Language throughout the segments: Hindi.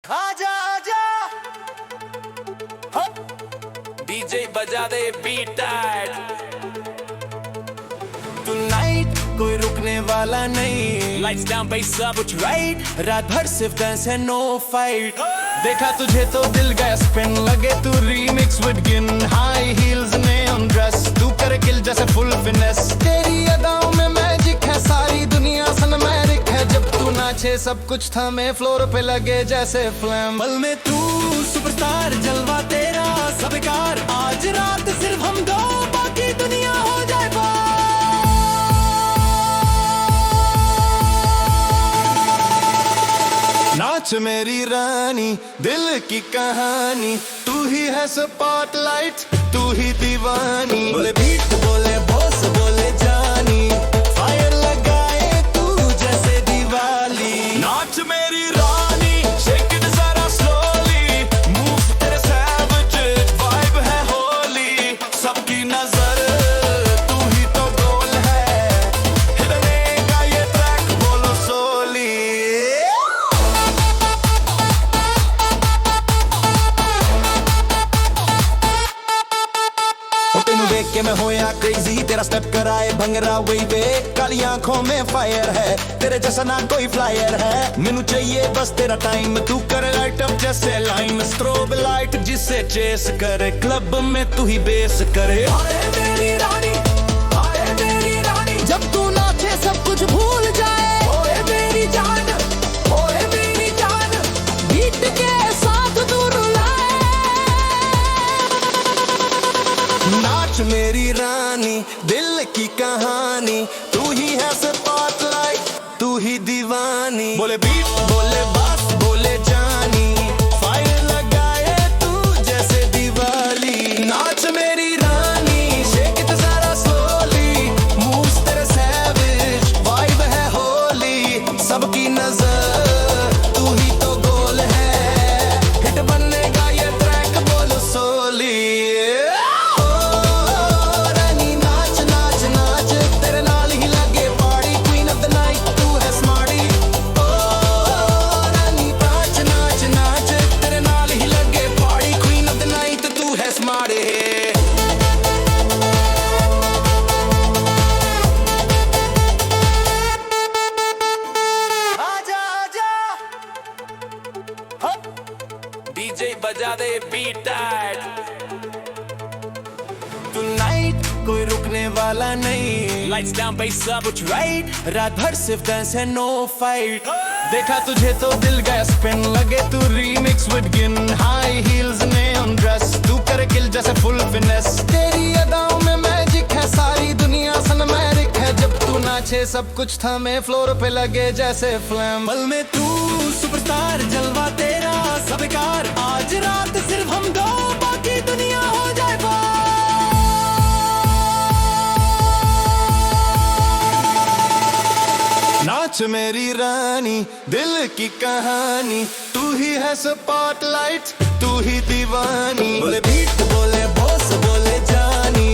आजा आजा डीजे बजा दे बीट टुनाइट कोई रुकने वाला नहीं। Lights down base up which right. रात भर सिर्फ डांस है नो फाइट। देखा तुझे तो दिल गया स्पिन। लगे तू रीमिक्स विद गिन। हाई हील्स नेऑन ड्रेस तू करे किल जैसे फुल फिनेस। तेरी अदाओं में मैजिक है सारी दुनिया सनमैरिक है। जब तू नाचे सब कुछ थमे फ्लोर पे लगे जैसे फ्लैम। पल में तू सुपरस्टार जलवा तेरा सब बेकार। आज रात सिर्फ हम दो बाकी दुनिया हो जाए पार। नाच मेरी रानी दिल की कहानी। तू ही है स्पॉटलाइट तू ही दीवानी। बोले बीट बोले बॉस बोले जानी। फायर लगाए तू जैसे दिवाली। नाच मेरी रानी शेक इट जरा स्लोली। मूव तेरे सैवेज वाइब है होली। सबकी नजर तू ही तो गोल है। हिलने का ये ट्रैक बोलो सोली। तेनू देख के मैं होया क्रेजी। तेरा स्टेप कराए भंगरा वही पे। काली आंखों में फायर है तेरे जैसा ना कोई फ्लायर है। मैनू चाहिए बस तेरा टाइम। तू करे लाइट अप जैसे लाइम। स्ट्रोब लाइट जिसे चेस करे क्लब में तू ही बेस करे। आए मेरी रानी आए मेरी रानी। जब तू नाचे सब कुछ भूल जाए। ओए मेरी जान ओए मेरी जान। बीट के साथ तू रुलाए। नाच मेरी रानी दिल की कहानी। तू ही है स्पॉटलाइट तू ही दीवानी। बोले बीट बोले बास बोले जानी। फायर लगाए तू जैसे दिवाली। नाच मेरी रानी शेक इट जरा स्लोली। मूव्स तेरे सैवेज वाइब है होली। सबकी नजर तू ही तो गोल है। हिट बनने का ये ट्रैक बोलो सोली। डीजे बजा दे बीट टुनाइट कोई रुकने वाला नहीं। Lights down base up which right. रात भर सिर्फ डांस है नो फाइट। देखा तुझे तो दिल गया स्पिन। लगे तू रीमिक्स विद गिन। हाई हील्स नेऑन ड्रेस तू करे किल जैसे फुल फिनेस। तेरी अदाओं में मैजिक है सारी दुनिया सनमैरिक है। जब तू नाचे सब कुछ थमे फ्लोर पे लगे जैसे फ्लैम। पल में तू सुपरस्टार जलवा तेरा सब बेकार। आज रात सिर्फ हम दो बाकी दुनिया हो जाए पार। नाच मेरी रानी दिल की कहानी। तू ही है स्पॉटलाइट तू ही दीवानी। बोले बीट बोले बॉस बोले जानी।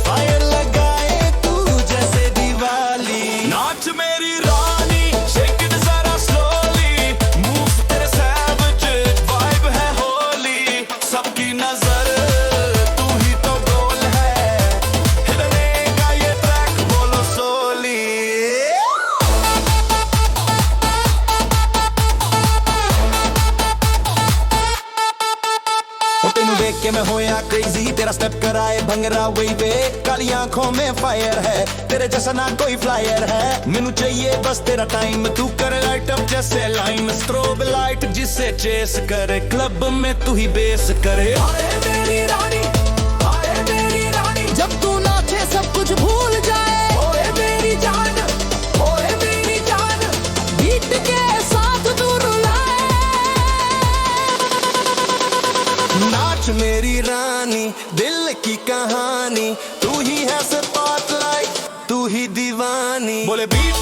फायर लगाए तू जैसे दिवाली। नाच मेरी रानी शेक इट जरा स्लोली। मूव तेरे सैवेज वाइब है होली। सबकी नजर तू ही तो गोल है। हिलने का ये ट्रैक बोलो सोली। तेनू देख के मैं होया क्रेजी। तेरा स्टेप कराए भंगरा वही पे। काली आंखों में फायर है तेरे जैसा ना कोई फ्लायर है। मैनू चाहिए बस तेरा टाइम। तू करे लाइट अप जैसे लाइम। स्ट्रोब लाइट जिसे चेस करे क्लब में तू ही बेस करे। आए मेरी रानी आए मेरी रानी। जब तू नाचे सब कुछ भूल जाए। ओए मेरी जान ओए मेरी जान। बीट के साथ तू रुलाए। नाच मेरी रानी दिल की कहानी। तू ही है स्पॉटलाइट तू ही दीवानी। बोले बीट